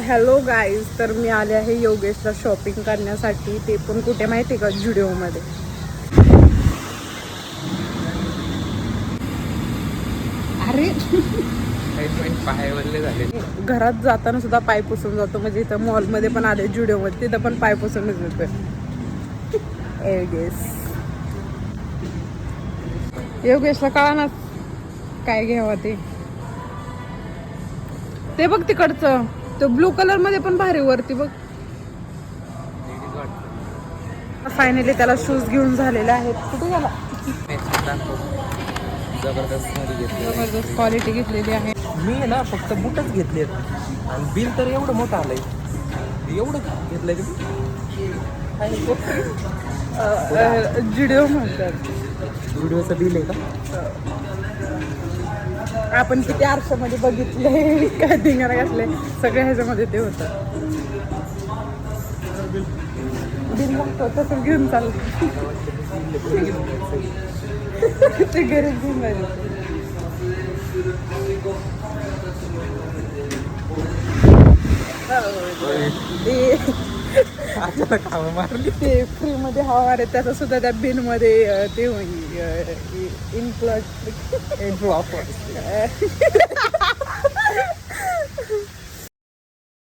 Hello guys, तर मी आले आहे योगेशला शॉपिंग करण्यासाठी. ते पण कुठे माहिती का, जुडिओमध्ये. अरे पाय वल्ले झाले. घरात जाताना सुद्धा पाय पुसून जातो, म्हणजे इथं मॉलमध्ये पण आले जुडिओमध्ये, तिथं पण पाय पुसूनच येतोय. योगेशला कळा ना काय घ्यावं ते बघ तिकडचं, तो ब्लू कलर मध्ये पण भारी वरती बघ. फायनली त्याला शूज घेऊन झालेले आहेत. कुठे गेला? जबरदस्त क्वालिटी घेतलेली आहे. मी ना फक्त बूटच घेतलेत आणि बिल तर एवढं मोठं आलंय. एवढं घेतलंय का? जुडिओ म्हणतात. व्हिडिओचं बिल आहे का? आपण किती आरशामध्ये बघितले, काय धिंगाणा घातले, सगळ्या ह्याच्यामध्ये ते होतं. बिल लागतो तसं घेऊन चाललं. ते गरीब घेऊन जायचं. ते फ्री मध्ये हवा आहे, त्याचा सुद्धा त्या बिल मध्ये ते इन्क्लूड.